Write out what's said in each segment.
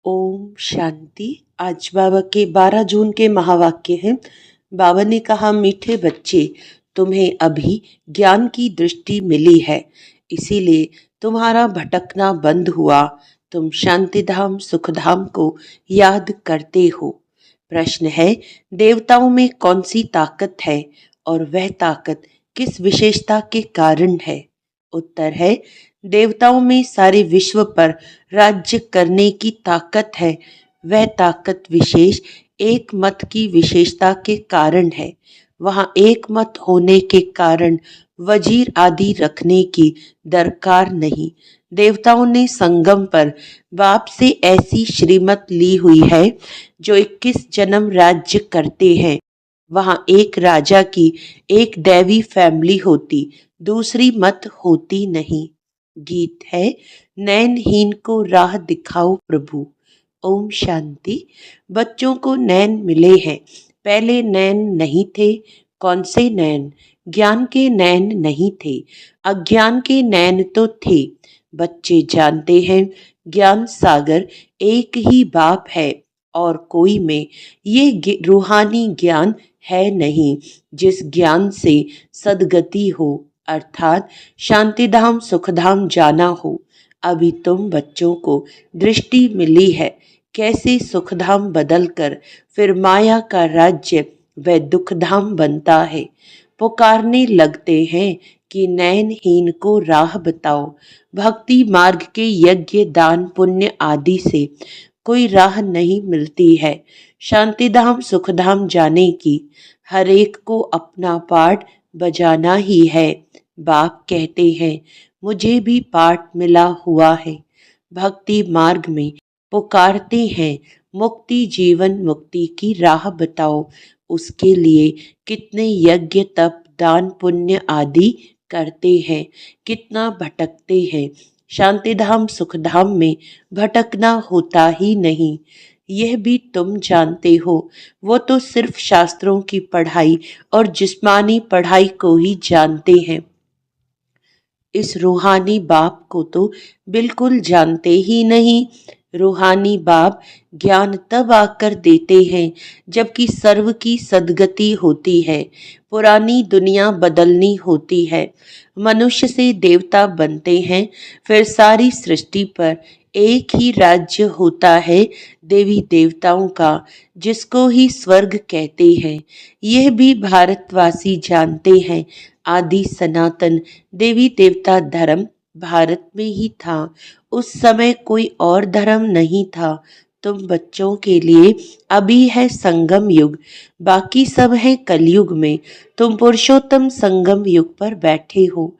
ओम शांति। आज बाबा के 12 जून के महावाक्य हैं। बाबा ने कहा, मीठे बच्चे, तुम्हें अभी ज्ञान की दृष्टि मिली है, इसीलिए तुम्हारा भटकना बंद हुआ। तुम शांतिधाम सुखधाम को याद करते हो। प्रश्न है, देवताओं में कौन सी ताकत है और वह ताकत किस विशेषता के कारण है? उत्तर है, देवताओं में सारे विश्व पर राज्य करने की ताकत है। वह ताकत विशेष एक मत की विशेषता के कारण है। वहाँ एक मत होने के कारण वजीर आदि रखने की दरकार नहीं। देवताओं ने संगम पर बाप से ऐसी श्रीमत ली हुई है जो 21 जन्म राज्य करते हैं। वहाँ एक राजा की एक दैवी फैमिली होती, दूसरी मत होती नहीं। गीत है, नैनहीन को राह दिखाओ प्रभु। ओम शांति। बच्चों को नैन मिले हैं, पहले नैन नहीं थे। कौन से नैन? ज्ञान के नैन नहीं थे, अज्ञान के नैन तो थे। बच्चे जानते हैं ज्ञान सागर एक ही बाप है और कोई में ये रूहानी ज्ञान है नहीं जिस ज्ञान से सदगति हो, अर्थात शांतिधाम सुखधाम जाना हो। अभी तुम बच्चों को दृष्टि मिली है कैसे सुखधाम बदलकर फिर माया का राज्य व दुखधाम बनता है। पुकारने लगते हैं कि नयनहीन को राह बताओ। भक्ति मार्ग के यज्ञ दान पुण्य आदि से कोई राह नहीं मिलती है शांतिधाम सुखधाम जाने की। हर एक को अपना पाठ बजाना ही है। बाप कहते हैं, मुझे भी पाठ मिला हुआ है। भक्ति मार्ग में पुकारते हैं, मुक्ति जीवन मुक्ति की राह बताओ। उसके लिए कितने यज्ञ तप दान पुण्य आदि करते हैं, कितना भटकते हैं। शांतिधाम सुखधाम में भटकना होता ही नहीं, यह भी तुम जानते हो। वो तो सिर्फ शास्त्रों की पढ़ाई और जिस्मानी पढ़ाई को ही जानते हैं, इस रूहानी बाप को तो बिल्कुल जानते ही नहीं। रूहानी बाप ज्ञान तब आकर देते हैं जबकि सर्व की सदगति होती है, पुरानी दुनिया बदलनी होती है, मनुष्य से देवता बनते हैं, फिर सारी सृष्टि पर एक ही राज्य होता है देवी देवताओं का, जिसको ही स्वर्ग कहते हैं। यह भी भारतवासी जानते हैं। आदि सनातन देवी देवता धर्म भारत में ही था, उस समय कोई और धर्म नहीं था। तुम बच्चों के लिए अभी है संगम युग, बाकी सब है कलयुग में। तुम पुरुषोत्तम संगम युग पर बैठे हो।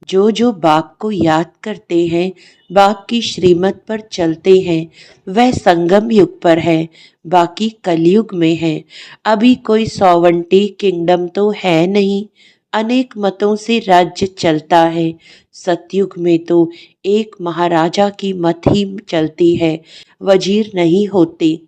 जो जो बाप को याद करते हैं, बाप की श्रीमत पर चलते हैं, वह संगम युग पर है, बाकी कलयुग में है। अभी कोई सॉवरेंटी किंगडम तो है नहीं, अनेक मतों से राज्य चलता है। सतयुग में तो एक महाराजा की मत ही चलती है, वजीर नहीं होते।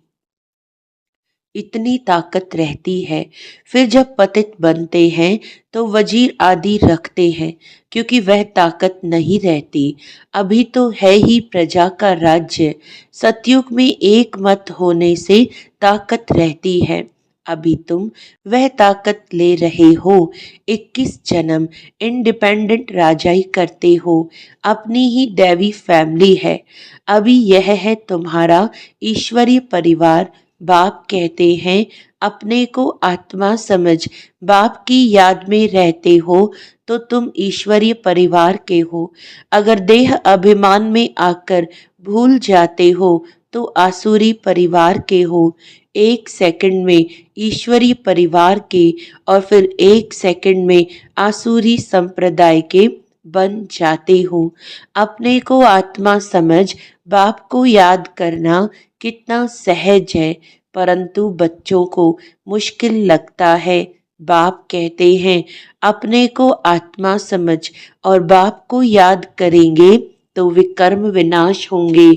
इतनी ताकत रहती है। फिर जब पतित बनते हैं तो वजीर आदि रखते हैं, क्योंकि वह ताकत नहीं रहती। अभी तो है ही प्रजा का राज्य। सतयुग में एक मत होने से ताकत रहती है। अभी तुम वह ताकत ले रहे हो। 21 जन्म इंडिपेंडेंट राजाई करते हो, अपनी ही दैवी फैमिली है। अभी यह है तुम्हारा ईश्वरीय परिवार। बाप कहते हैं, अपने को आत्मा समझ बाप की याद में रहते हो तो तुम ईश्वरीय परिवार के हो। अगर देह अभिमान में आकर भूल जाते हो तो आसुरी परिवार के हो। एक सेकंड में ईश्वरीय परिवार के और फिर एक सेकंड में आसुरी संप्रदाय के बन जाते हो। अपने को आत्मा समझ बाप को याद करना कितना सहज है, परंतु बच्चों को मुश्किल लगता है। बाप कहते हैं, अपने को आत्मा समझ और बाप को याद करेंगे तो विकर्म विनाश होंगे।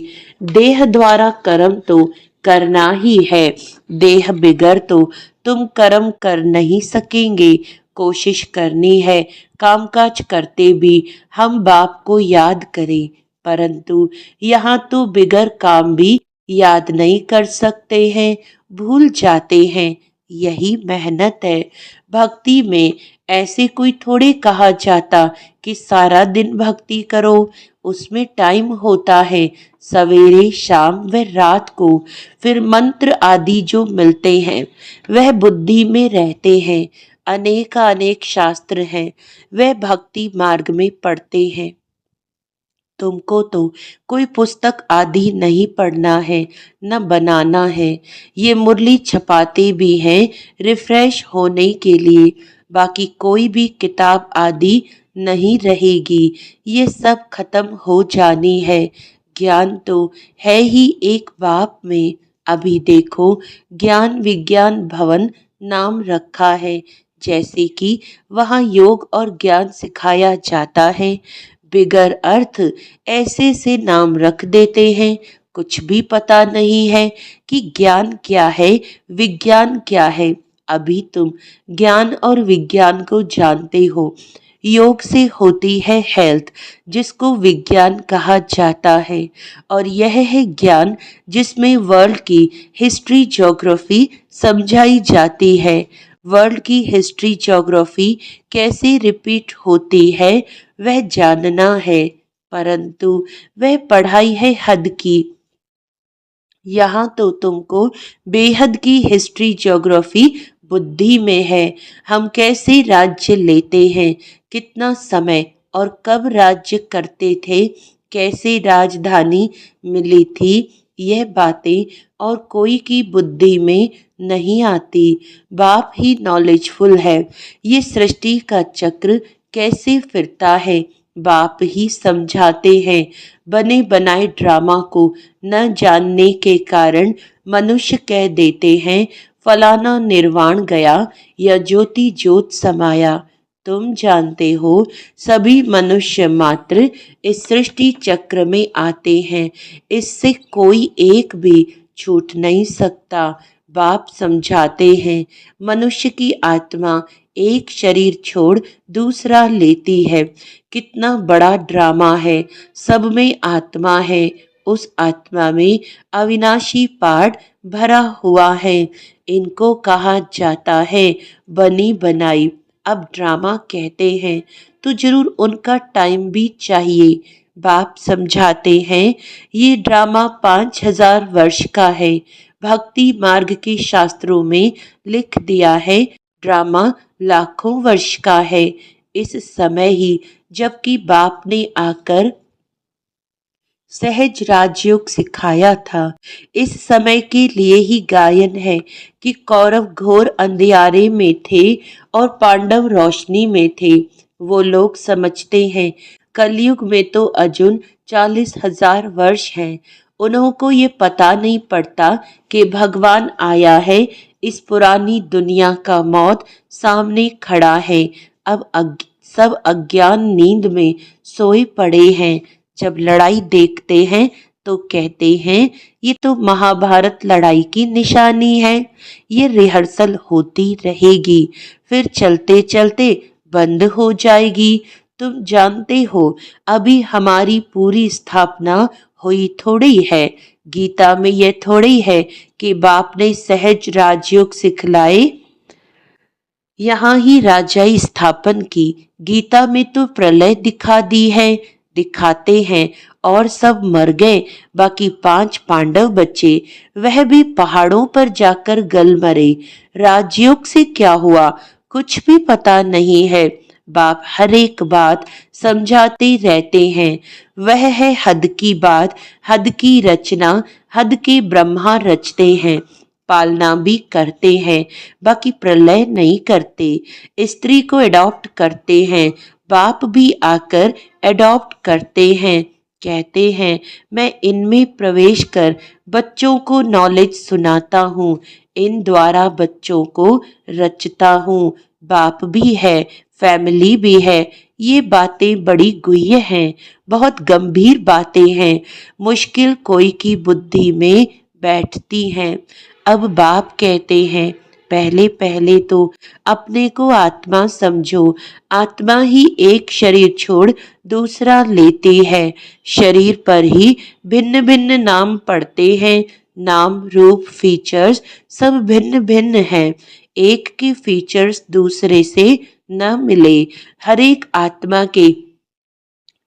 देह द्वारा कर्म तो करना ही है, देह बिगर तो तुम कर्म कर नहीं सकेंगे। कोशिश करनी है कामकाज करते भी हम बाप को याद करें, परंतु यहाँ तो बिगर काम भी याद नहीं कर सकते हैं, भूल जाते हैं। यही मेहनत है। भक्ति में ऐसे कोई थोड़े कहा जाता कि सारा दिन भक्ति करो। उसमें टाइम होता है, सवेरे शाम व रात को। फिर मंत्र आदि जो मिलते हैं वह बुद्धि में रहते हैं। अनेक शास्त्र हैं, वह भक्ति मार्ग में पढ़ते हैं। तुमको तो कोई पुस्तक आदि नहीं पढ़ना है, न बनाना है। ये मुरली छपाते भी हैं रिफ्रेश होने के लिए। बाकी कोई भी किताब आदि नहीं रहेगी। ये सब खत्म हो जानी है। ज्ञान तो है ही एक बाप में। अभी देखो, ज्ञान विज्ञान भवन नाम रखा है, जैसे कि वहाँ योग और ज्ञान सिखाया जाता है। बिगर अर्थ ऐसे से नाम रख देते हैं। कुछ भी पता नहीं है कि ज्ञान क्या है, विज्ञान क्या है। अभी तुम ज्ञान और विज्ञान को जानते हो। योग से होती है हेल्थ, जिसको विज्ञान कहा जाता है। और यह है ज्ञान, जिसमें वर्ल्ड की हिस्ट्री ज्योग्राफी समझाई जाती है। वर्ल्ड की हिस्ट्री ज्योग्राफी कैसे रिपीट होती है वह जानना है, परंतु वह पढ़ाई है हद की। यहाँ तो तुमको बेहद की हिस्ट्री ज्योग्राफी बुद्धि में है। हम कैसे राज्य लेते हैं, कितना समय और कब राज्य करते थे, कैसे राजधानी मिली थी, यह बातें और कोई की बुद्धि में नहीं आती। बाप ही नॉलेजफुल है। ये सृष्टि का चक्र कैसे फिरता है, बाप ही समझाते हैं। बने बनाए ड्रामा को न जानने के कारण मनुष्य कह देते हैं फलाना निर्वाण गया या ज्योति ज्योत समाया। तुम जानते हो, सभी मनुष्य मात्र इस सृष्टि चक्र में आते हैं। इससे कोई एक भी छूट नहीं सकता। बाप समझाते हैं, मनुष्य की आत्मा एक शरीर छोड़ दूसरा लेती है। कितना बड़ा ड्रामा है। सब में आत्मा है। उस आत्मा में अविनाशी पाठ भरा हुआ है। इनको कहा जाता है बनी बनाई। अब ड्रामा कहते हैं तो जरूर उनका टाइम भी चाहिए। बाप समझाते हैं ये ड्रामा 5000 वर्ष का है। भक्ति मार्ग के शास्त्रों में लिख दिया है ड्रामा लाखों वर्ष का है। इस समय ही जबकि बाप ने आकर सहज राजयोग सिखाया था। इस समय के लिए ही गायन है कि कौरव घोर अंधियारे में थे और पांडव रोशनी में थे। वो लोग समझते हैं कलयुग में तो अर्जुन 40,000 वर्ष हैं। उन्हों को ये पता नहीं पड़ता कि भगवान आया है। इस पुरानी दुनिया का मौत सामने खड़ा है। अब सब अज्ञान नींद में सोए पड़े हैं। जब लड़ाई देखते हैं तो कहते हैं ये तो महाभारत लड़ाई की निशानी है। ये रिहर्सल होती रहेगी, फिर चलते चलते बंद हो जाएगी। तुम जानते हो अभी हमारी पूरी स्थापना हुई थोड़ी है। गीता में यह थोड़ी है कि बाप ने सहज राजयोग सिखलाए, यहाँ ही राजाई स्थापन की। गीता में तो प्रलय दिखा दी है, दिखाते हैं और सब मर गए। बाकी 5 पांडव बचे, वह भी पहाड़ों पर जाकर गल मरे। राजयोग से क्या हुआ कुछ भी पता नहीं है। बाप हर एक बात समझाते रहते हैं। वह है हद की बात, हद की रचना, हद के ब्रह्मा रचते हैं। पालना भी करते हैं, बाकी प्रलय नहीं करते। स्त्री को अडॉप्ट करते हैं, बाप भी आकर अडॉप्ट करते हैं। कहते हैं मैं इनमें प्रवेश कर बच्चों को नॉलेज सुनाता हूँ, इन द्वारा बच्चों को रचता हूँ। बाप भी है, फैमिली भी है। ये बातें बड़ी गुह्य हैं, बहुत गंभीर बातें हैं, मुश्किल कोई की बुद्धि में बैठती हैं। अब बाप कहते हैं पहले पहले तो अपने को आत्मा समझो। आत्मा ही एक शरीर छोड़ दूसरा लेती है। शरीर पर ही भिन्न भिन्न नाम पड़ते हैं। नाम रूप फीचर्स सब भिन्न भिन्न हैं। एक के फीचर्स दूसरे से न मिले। हर एक आत्मा के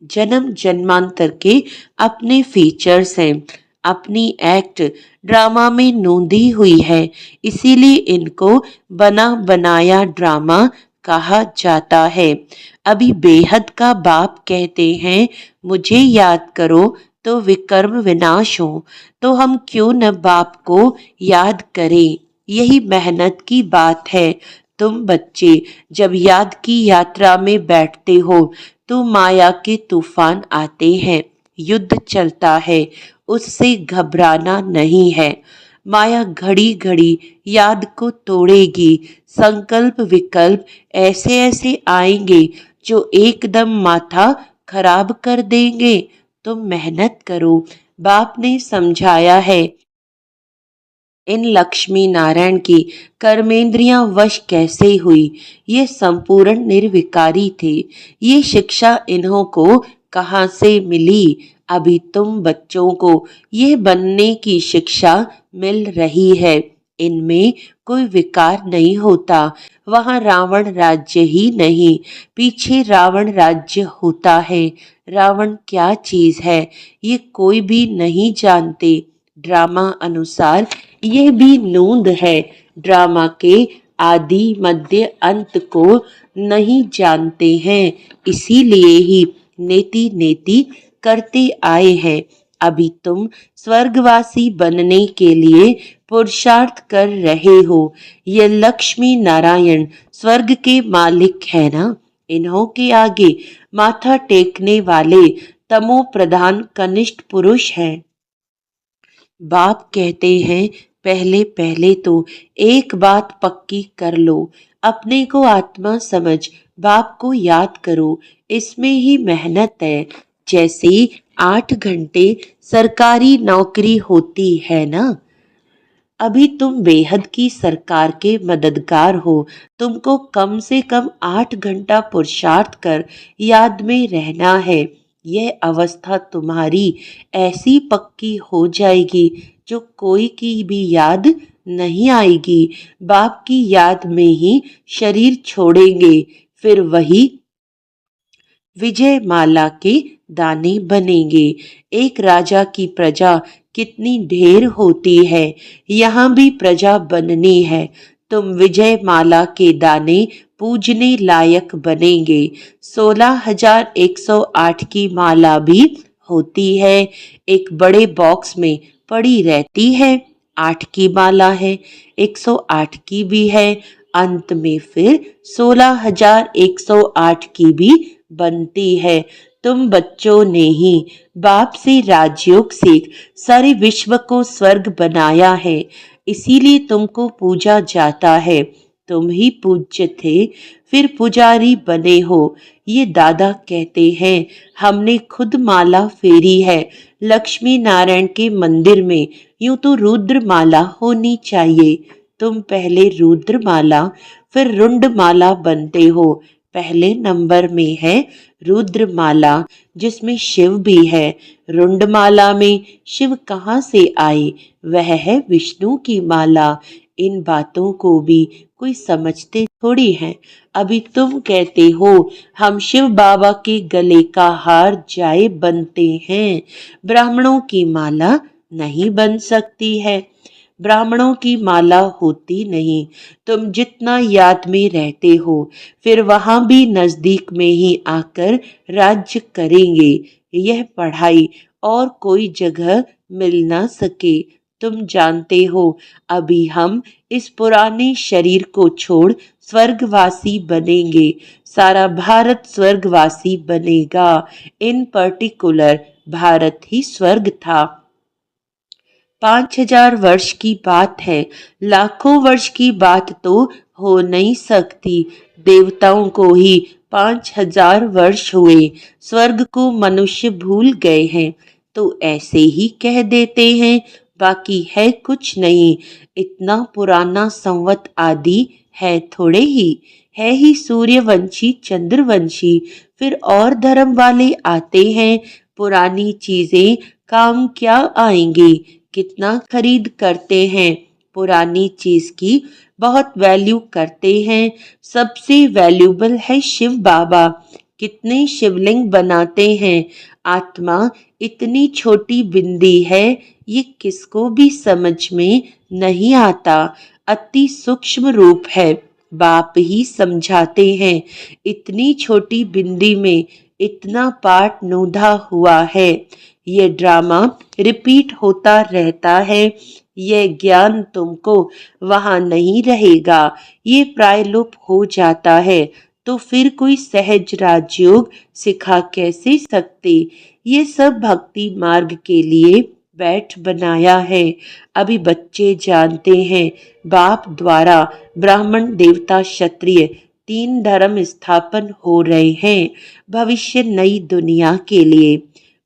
जन्म जन्मांतर के अपने फीचर्स हैं। अपनी एक्ट ड्रामा में नोंदी हुई है, इसीलिए इनको बना बनाया ड्रामा कहा जाता है। अभी बेहद का बाप कहते हैं, मुझे याद करो तो विकर्म विनाश हो। तो हम क्यों न बाप को याद करें। यही मेहनत की बात है। तुम बच्चे जब याद की यात्रा में बैठते हो तो माया के तूफान आते हैं, युद्ध चलता है, उससे घबराना नहीं है। माया घड़ी घड़ी याद को तोड़ेगी। संकल्प विकल्प ऐसे ऐसे आएंगे जो एकदम माथा खराब कर देंगे। तुम मेहनत करो। बाप ने समझाया है, इन लक्ष्मी नारायण की कर्मेंद्रियां वश कैसे हुई। ये संपूर्ण निर्विकारी थे। ये शिक्षा इन्हों को कहाँ से मिली। अभी तुम बच्चों को ये बनने की शिक्षा मिल रही है। इनमें कोई विकार नहीं होता। वहाँ रावण राज्य ही नहीं, पीछे रावण राज्य होता है। रावण क्या चीज है ये कोई भी नहीं जानते। ड्रामा अनुसार यह भी नोंद है। ड्रामा के आदि मध्य अंत को नहीं जानते हैं, इसीलिए ही नेति नेति करते आए हैं। अभी तुम स्वर्गवासी बनने के लिए पुरुषार्थ कर रहे हो। ये लक्ष्मी नारायण स्वर्ग के मालिक है ना। इन्हों के आगे माथा टेकने वाले तमो प्रधान कनिष्ठ पुरुष हैं। बाप कहते हैं, पहले पहले तो एक बात पक्की कर लो, अपने को आत्मा समझ बाप को याद करो। इसमें ही मेहनत है। जैसे 8 घंटे सरकारी नौकरी होती है ना। अभी तुम बेहद की सरकार के मददगार हो। तुमको कम से कम 8 घंटा पुरुषार्थ कर याद में रहना है। यह अवस्था तुम्हारी ऐसी पक्की हो जाएगी जो कोई की भी याद नहीं आएगी। बाप की याद में ही शरीर छोड़ेंगे, फिर वही विजय माला के दाने बनेंगे। एक राजा की प्रजा कितनी ढेर होती है, यहाँ भी प्रजा बननी है। तुम विजय माला के दाने पूजने लायक बनेंगे। 16,108 की माला भी होती है, एक बड़े बॉक्स में पड़ी रहती है। 8 की माला है, 108 की भी है, अंत में फिर 16,108 की भी बनती है। तुम बच्चों ने ही बाप से राजयोग सीख सारे विश्व को स्वर्ग बनाया है, इसीलिए तुमको पूजा जाता है। तुम ही पूज्य थे, फिर पुजारी बने हो। ये दादा कहते हैं, हमने खुद माला फेरी है लक्ष्मी नारायण के मंदिर में। यूं तो रुद्र माला होनी चाहिए। तुम पहले रुद्र माला फिर रुंड माला बनते हो। पहले नंबर में है रुद्र माला, जिसमें शिव भी है। रुंड माला में शिव कहाँ से आए, वह है विष्णु की माला। इन बातों को भी कोई समझते थोड़ी है। अभी तुम कहते हो, हम शिव बाबा के गले का हार जाए बनते हैं, ब्राह्मणों की माला नहीं बन सकती है। ब्राह्मणों की माला होती नहीं। तुम जितना याद में रहते हो, फिर वहां भी नजदीक में ही आकर राज्य करेंगे। यह पढ़ाई और कोई जगह मिल ना सके। तुम जानते हो, अभी हम इस पुराने शरीर को छोड़ स्वर्गवासी बनेंगे। सारा भारत स्वर्गवासी बनेगा। इन पर्टिकुलर भारत ही स्वर्ग था। 5,000 वर्ष की बात है, लाखों वर्ष की बात तो हो नहीं सकती। देवताओं को ही 5,000 वर्ष हुए, स्वर्ग को मनुष्य भूल गए हैं तो ऐसे ही कह देते हैं। बाकी है कुछ नहीं। इतना पुराना संवत आदि है थोड़े ही, है ही सूर्यवंशी चंद्रवंशी। फिर और धर्म वाले आते हैं, पुरानी चीजें काम क्या आएंगी। कितना खरीद करते हैं, पुरानी चीज की बहुत वैल्यू करते हैं। सबसे वैल्यूबल है शिव बाबा, कितने शिवलिंग बनाते हैं। आत्मा इतनी छोटी बिंदी है, ये किसको भी समझ में नहीं आता। अति सूक्ष्म रूप है, बाप ही समझाते हैं। इतनी छोटी बिंदी में इतना पाठ नोधा हुआ है। ये ड्रामा रिपीट होता रहता है। ये ज्ञान तुमको वहां नहीं रहेगा, ये प्रायलोप हो जाता है। तो फिर कोई सहज राजयोग सिखा कैसे सकते। ये सब भक्ति मार्ग के लिए बैठ बनाया है। अभी बच्चे जानते हैं, बाप द्वारा ब्राह्मण देवता क्षत्रिय 3 धर्म स्थापन हो रहे हैं भविष्य नई दुनिया के लिए।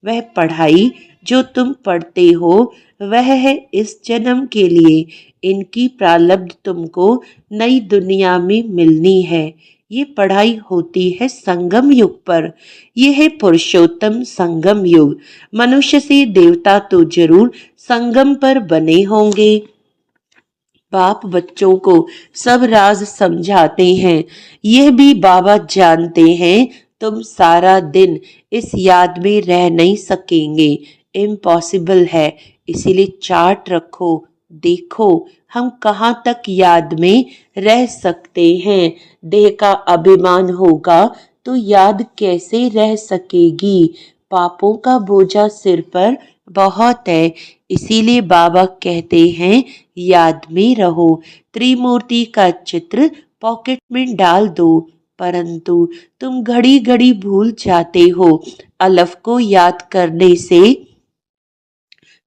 वह पढ़ाई जो तुम पढ़ते हो वह है इस जन्म के लिए। इनकी प्रारब्ध तुमको नई दुनिया में मिलनी है। ये पढ़ाई होती है संगम युग पर। ये है पुरुषोत्तम संगम युग। मनुष्य से देवता तो जरूर संगम पर बने होंगे। बाप बच्चों को सब राज समझाते हैं। यह भी बाबा जानते हैं, तुम सारा दिन इस याद में रह नहीं सकेंगे, इम्पॉसिबल है। इसीलिए चार्ट रखो, देखो हम कहाँ तक याद में रह सकते हैं। देह का अभिमान होगा तो याद कैसे रह सकेगी। पापों का बोझा सिर पर बहुत है, इसीलिए बाबा कहते हैं याद में रहो। त्रिमूर्ति का चित्र पॉकेट में डाल दो, परंतु तुम घड़ी घड़ी भूल जाते हो। अलफ को याद करने से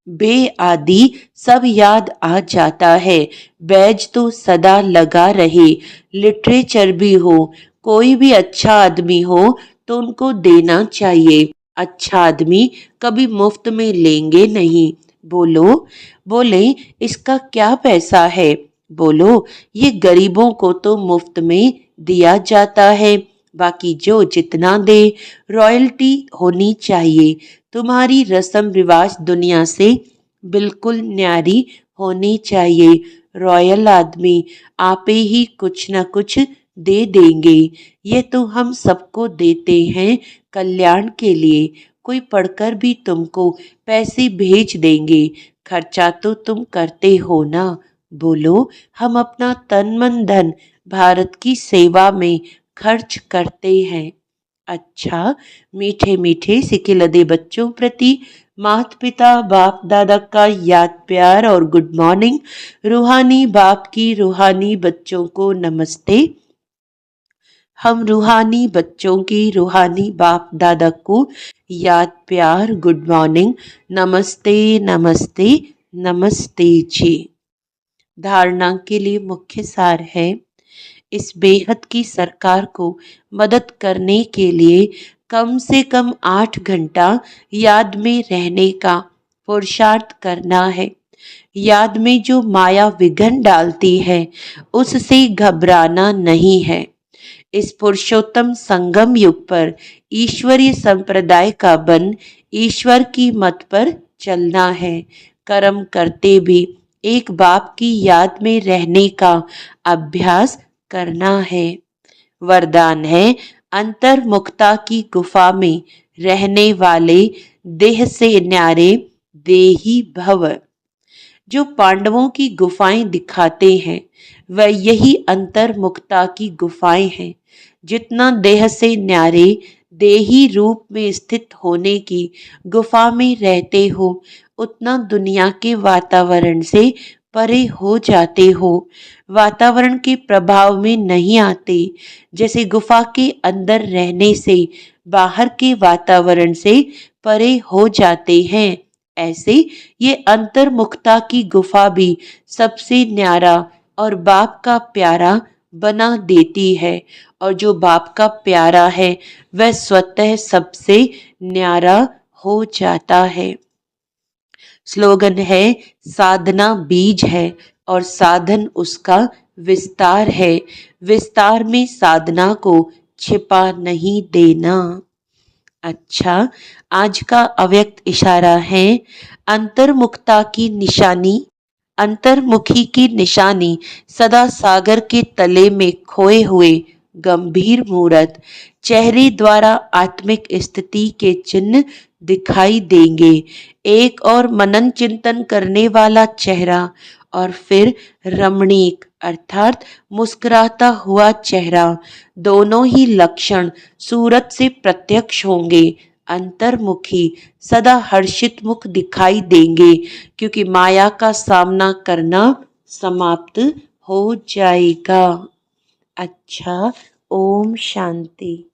बे आदि सब याद आ जाता है। बैज तो सदा लगा रहे। लिटरेचर भी हो, कोई भी अच्छा आदमी हो तो उनको देना चाहिए। अच्छा आदमी कभी मुफ्त में लेंगे नहीं। बोलो, बोले इसका क्या पैसा है। बोलो ये गरीबों को तो मुफ्त में दिया जाता है, बाकी जो जितना दे रॉयल्टी होनी चाहिए। तुम्हारी रस्म रिवाज दुनिया से बिल्कुल न्यारी होनी चाहिए। रॉयल आदमी आपे ही कुछ न कुछ दे देंगे। ये तो हम सबको देते हैं कल्याण के लिए। कोई पढ़कर भी तुमको पैसे भेज देंगे। खर्चा तो तुम करते हो ना। बोलो हम अपना तन मन धन भारत की सेवा में खर्च करते हैं। अच्छा, मीठे मीठे सिकिलदे बच्चों प्रति माता पिता बाप दादा का याद प्यार और गुड मॉर्निंग। रूहानी बाप की रूहानी बच्चों को नमस्ते। हम रूहानी बच्चों की रूहानी बाप दादा को याद प्यार गुड मॉर्निंग, नमस्ते नमस्ते नमस्ते जी। धारणा के लिए मुख्य सार है, इस बेहद की सरकार को मदद करने के लिए कम से कम 8 घंटा याद में रहने का पुरुषार्थ करना है। याद में जो माया विघ्न डालती है उससे घबराना नहीं है। इस पुरुषोत्तम संगम युग पर ईश्वरीय संप्रदाय का बन ईश्वर की मत पर चलना है। कर्म करते भी एक बाप की याद में रहने का अभ्यास करना है। वरदान है, अंतर्मुखता की गुफा में रहने वाले देह से न्यारे देही भव। जो पांडवों की गुफाएं दिखाते हैं वह यही अंतर्मुखता की गुफाएं हैं। जितना देह से न्यारे देही रूप में स्थित होने की गुफा में रहते हो, उतना दुनिया के वातावरण से परे हो जाते हो। वातावरण के प्रभाव में नहीं आते। जैसे गुफा के अंदर रहने से बाहर के वातावरण से परे हो जाते हैं, ऐसे ये अंतर्मुखता की गुफा भी सबसे न्यारा और बाप का प्यारा बना देती है। और जो बाप का प्यारा है वह स्वतः सबसे न्यारा हो जाता है। स्लोगन है, साधना बीज है और साधन उसका विस्तार है। विस्तार में साधना को छिपा नहीं देना। अच्छा, आज का अव्यक्त इशारा है, अंतर्मुखता की निशानी। अंतर्मुखी की निशानी सदा सागर के तले में खोए हुए गंभीर मूरत चेहरे द्वारा आत्मिक स्थिति के चिन्ह दिखाई देंगे। एक और मनन चिंतन करने वाला चेहरा और फिर रमणीक अर्थात मुस्कुराता हुआ चेहरा, दोनों ही लक्षण सूरत से प्रत्यक्ष होंगे। अंतर्मुखी सदा हर्षित मुख दिखाई देंगे क्योंकि माया का सामना करना समाप्त हो जाएगा। अच्छा, ओम शांति।